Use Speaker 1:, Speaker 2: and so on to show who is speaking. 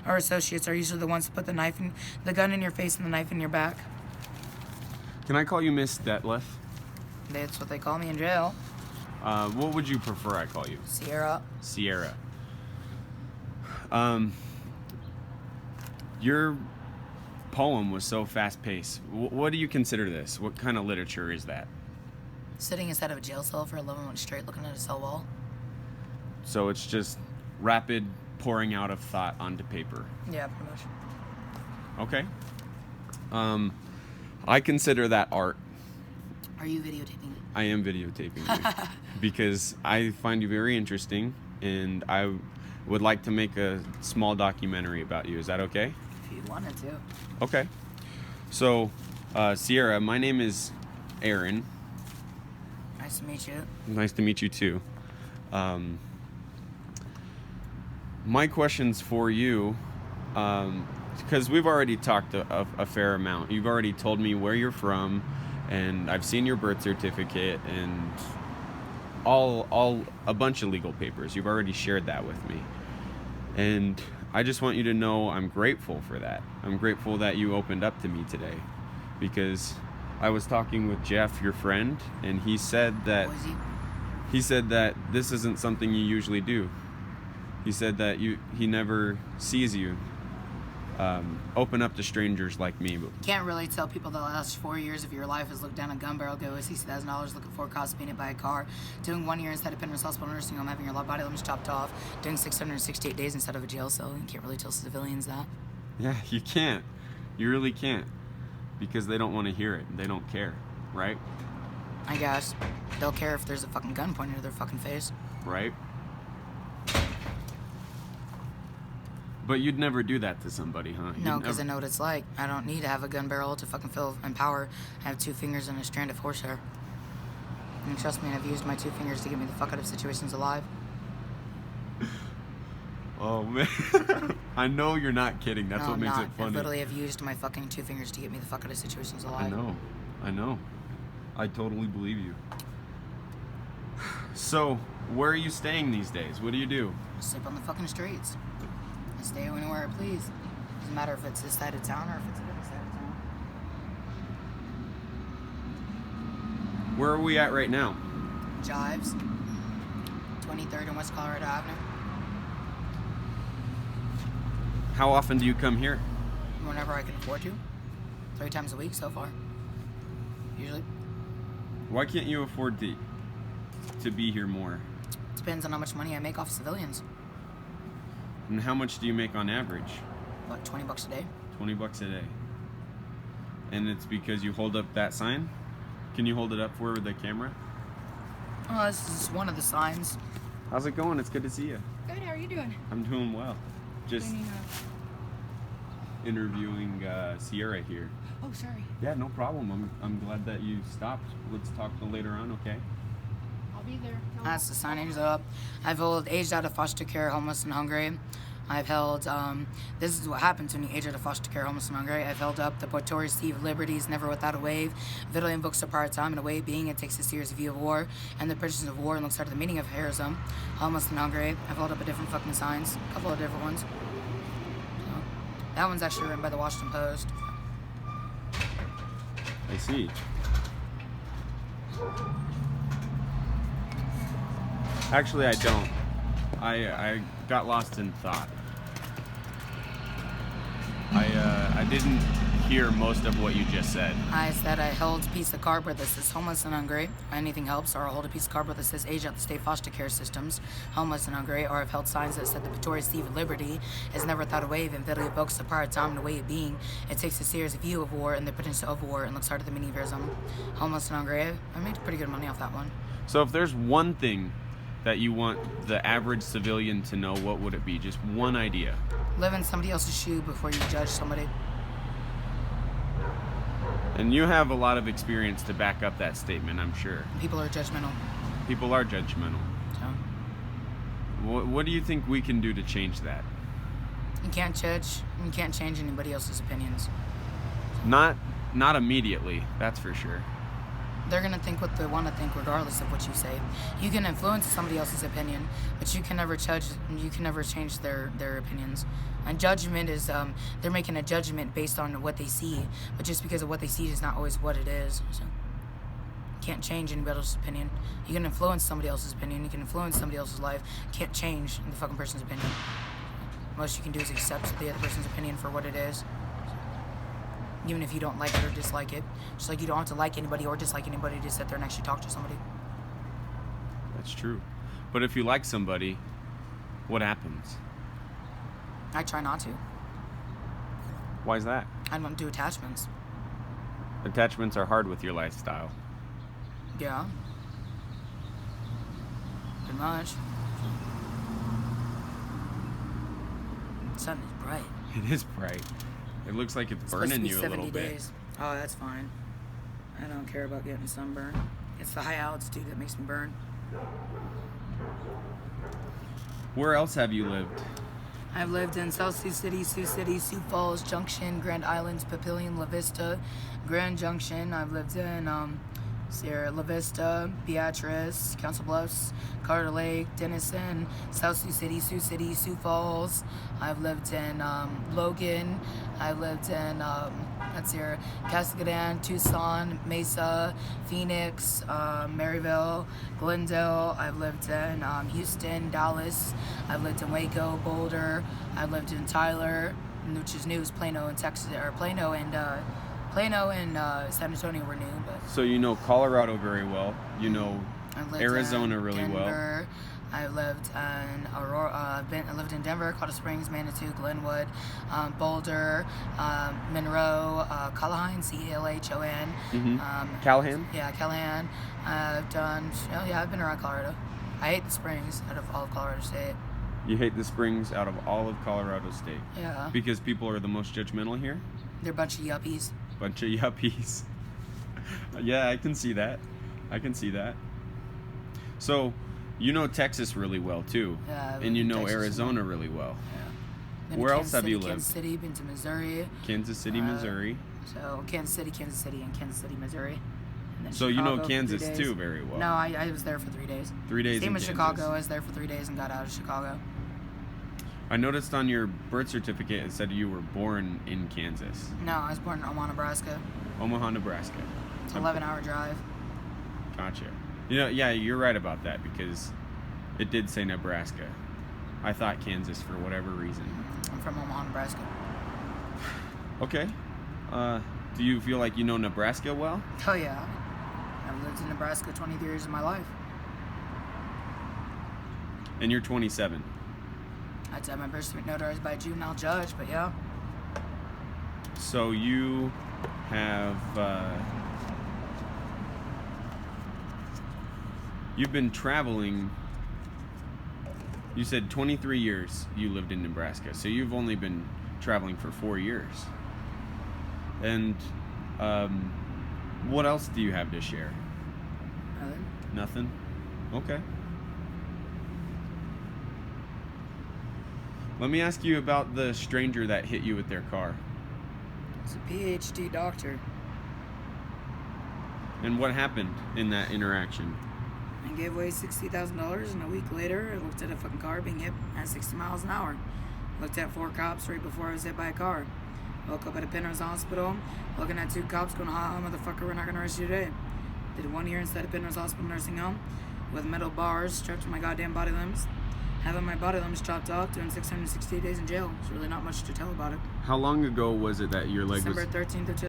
Speaker 1: or associates are usually the ones that put the gun in your face and the knife in your back.
Speaker 2: Can I call you Miss Detlef?
Speaker 1: That's what they call me in jail.
Speaker 2: What would you prefer I call you?
Speaker 1: Sierra.
Speaker 2: Sierra. Your poem was so fast-paced. What do you consider this? What kind of literature is that?
Speaker 1: Sitting inside of a jail cell for 11 months straight looking at a cell wall.
Speaker 2: So it's just rapid pouring out of thought onto paper.
Speaker 1: Yeah, pretty much.
Speaker 2: Okay. I consider that art.
Speaker 1: Are you videotaping it?
Speaker 2: I am videotaping you because I find you very interesting, and I would like to make a small documentary about you. Is that okay?
Speaker 1: If you wanted to.
Speaker 2: Okay. So, Sierra, my name is Aaron.
Speaker 1: Nice to meet you.
Speaker 2: Nice to meet you too. My questions for you, because we've already talked a fair amount. You've already told me where you're from, and I've seen your birth certificate and a bunch of legal papers. You've already shared that with me. And I just want you to know I'm grateful for that. I'm grateful that you opened up to me today, because I was talking with Jeff, your friend, and he said that this isn't something you usually do. He said that he never sees you open up to strangers like me. But
Speaker 1: can't really tell people the last 4 years of your life is look down a gun barrel, go $60,000 looking for a cost painted by a car, doing 1 year inside a Penrose Hospital nursing home, having your body limbs chopped off, doing 668 days inside of a jail cell. You can't really tell civilians that.
Speaker 2: Yeah, you can't. You really can't. Because they don't want to hear it. They don't care, right?
Speaker 1: I guess. They'll care if there's a fucking gun pointed at their fucking face.
Speaker 2: Right? But you'd never do that to somebody, huh?
Speaker 1: No, because I know what it's like. I don't need to have a gun barrel to fucking feel and power. I have 2 fingers and a strand of horsehair. And trust me, I've used my 2 fingers to get me the fuck out of situations alive.
Speaker 2: Oh, man. I know you're not kidding. That's what makes it funny.
Speaker 1: I literally have used my fucking 2 fingers to get me the fuck out of situations alive.
Speaker 2: I know. I totally believe you. So, where are you staying these days? What do you do?
Speaker 1: I sleep on the fucking streets. I stay anywhere I please. Doesn't matter if it's this side of town or if it's the other side of town.
Speaker 2: Where are we at right now?
Speaker 1: Jives. 23rd and West Colorado Avenue.
Speaker 2: How often do you come here?
Speaker 1: Whenever I can afford to. 3 times a week so far. Usually.
Speaker 2: Why can't you afford to be here more?
Speaker 1: Depends on how much money I make off civilians.
Speaker 2: And how much do you make on average?
Speaker 1: What, $20 a day?
Speaker 2: $20 a day. And it's because you hold up that sign? Can you hold it up for the camera?
Speaker 1: Oh, this is one of the signs.
Speaker 2: How's it going? It's good to see you.
Speaker 3: Good, how are you doing?
Speaker 2: I'm doing well. Just interviewing Sierra here.
Speaker 3: Oh, sorry.
Speaker 2: Yeah, no problem. I'm glad that you stopped. Let's talk later on, okay?
Speaker 3: I'll be there.
Speaker 1: That's the signage up. I've held aged out of foster care, homeless, and hungry. I've held, this is what happens when you age out of foster care, homeless, and hungry. I've held up the Portorius Sea of Liberties, Never Without a Wave, Vittling invokes a part time and a way of being, it takes a serious view of war, and the prisons of war, and looks at the meaning of heroism, homeless and hungry. I've held up a different fucking signs, a couple of different ones. So, that one's actually written by the Washington Post.
Speaker 2: I see. Actually, I don't. I got lost in thought. I didn't hear most of what you just said.
Speaker 1: I said I held a piece of cardboard that says homeless and hungry. Anything helps. Or I'll hold a piece of cardboard that says age out the state foster care systems, homeless and hungry. Or I've held signs that said the Victoria's Sea of Liberty is never without a wave, and Vittling evokes the power of time and a way of being. It takes a serious view of war and the potential of war and looks hard at the meaning of heroism, homeless and hungry. I made pretty good money off that one.
Speaker 2: So if there's one thing that you want the average civilian to know, what would it be? Just one idea.
Speaker 1: Live in somebody else's shoe before you judge somebody.
Speaker 2: And you have a lot of experience to back up that statement, I'm sure.
Speaker 1: People are judgmental.
Speaker 2: People are judgmental.
Speaker 1: So,
Speaker 2: What do you think we can do to change that?
Speaker 1: you can't judge. You can't change anybody else's opinions.
Speaker 2: Not immediately, that's for sure.
Speaker 1: They're gonna think what they want to think, regardless of what you say. You can influence somebody else's opinion, but you can never judge. You can never change their opinions. And judgment is they're making a judgment based on what they see, but just because of what they see is not always what it is. So you can't change anybody else's opinion. You can influence somebody else's opinion. You can influence somebody else's life. You can't change the fucking person's opinion. Most you can do is accept the other person's opinion for what it is. Even if you don't like it or dislike it. Just like you don't have to like anybody or dislike anybody to sit there and actually talk to somebody.
Speaker 2: That's true. But if you like somebody, what happens?
Speaker 1: I try not to.
Speaker 2: Why is that?
Speaker 1: I don't do attachments.
Speaker 2: Attachments are hard with your lifestyle.
Speaker 1: Yeah. Pretty much. The sun is bright.
Speaker 2: It is bright. It looks like it's
Speaker 1: Supposed to
Speaker 2: burning
Speaker 1: be
Speaker 2: you a
Speaker 1: 70
Speaker 2: little bit.
Speaker 1: days. Oh, that's fine. I don't care about getting sunburned. It's the high altitude that makes me burn.
Speaker 2: Where else have you lived?
Speaker 1: I've lived in South Sioux City, Sioux Falls, Junction, Grand Islands, Papillion, La Vista, Grand Junction. I've lived in Sierra La Vista, Beatrice, Council Bluffs, Carter Lake, Denison, South Sioux City, Sioux Falls. I've lived in Logan. I've lived in Cascadan, Tucson, Mesa, Phoenix, Maryville, Glendale. I've lived in Houston, Dallas. I've lived in Waco, Boulder. I've lived in Tyler, which is new, is Plano and Texas, or Plano and San Antonio were new, but
Speaker 2: So you know Colorado very well. You know
Speaker 1: I've lived
Speaker 2: Arizona
Speaker 1: in
Speaker 2: really well.
Speaker 1: Denver. I've lived in Aurora. I lived in Denver, Colorado Springs, Manitou, Glenwood, Boulder, Monroe, Callahan, Calhon.
Speaker 2: Callahan?
Speaker 1: Yeah, Callahan. I've done. I've been around Colorado. I hate the Springs out of all of Colorado State.
Speaker 2: You hate the Springs out of all of Colorado State.
Speaker 1: Yeah.
Speaker 2: Because people are the most judgmental here?
Speaker 1: They're a bunch of yuppies.
Speaker 2: Bunch of yuppies. Yeah, I can see that. So, you know Texas really well too.
Speaker 1: Yeah, I've
Speaker 2: and you
Speaker 1: been to
Speaker 2: know
Speaker 1: Texas
Speaker 2: Arizona really well.
Speaker 1: Yeah. Been to
Speaker 2: Where else
Speaker 1: Kansas
Speaker 2: have
Speaker 1: City,
Speaker 2: you lived?
Speaker 1: Kansas City, been to Missouri.
Speaker 2: Kansas City, Missouri.
Speaker 1: So Kansas City, and Kansas City, Missouri. And then
Speaker 2: So you know
Speaker 1: Chicago for 3
Speaker 2: Kansas
Speaker 1: days.
Speaker 2: too very well.
Speaker 1: No, I was there for 3 days.
Speaker 2: 3 days
Speaker 1: Same
Speaker 2: in
Speaker 1: with
Speaker 2: Kansas.
Speaker 1: Chicago. I was there for 3 days and got out of Chicago.
Speaker 2: I noticed on your birth certificate it said you were born in Kansas.
Speaker 1: No, I was born in Omaha, Nebraska.
Speaker 2: Omaha, Nebraska.
Speaker 1: It's an 11-hour drive.
Speaker 2: Gotcha. You know, yeah, you're right about that because it did say Nebraska. I thought Kansas for whatever reason.
Speaker 1: I'm from Omaha, Nebraska.
Speaker 2: Okay. Do you feel like you know Nebraska well?
Speaker 1: Oh yeah. I've lived in Nebraska 20 years of my life.
Speaker 2: And you're 27.
Speaker 1: I'd have my birth certificate notarized by a juvenile judge, but yeah.
Speaker 2: So you have you've been traveling. You said 23 years you lived in Nebraska, so you've only been traveling for 4 years. And what else do you have to share? Nothing? Okay. Let me ask you about the stranger that hit you with their car.
Speaker 1: It's a PhD doctor.
Speaker 2: And what happened in that interaction?
Speaker 1: I gave away $60,000, and a week later, I looked at a fucking car being hit at 60 miles an hour. Looked at 4 cops right before I was hit by a car. Woke up at a Penrose Hospital, looking at 2 cops going, "Ha, motherfucker, we're not gonna arrest you today." Did 1 year inside of Penrose Hospital nursing home with metal bars strapped to my goddamn body limbs. Having my body limbs chopped off, doing 668 days in jail. There's really not much to tell about it.
Speaker 2: How long ago was it that your leg
Speaker 1: December
Speaker 2: was...
Speaker 1: 13th of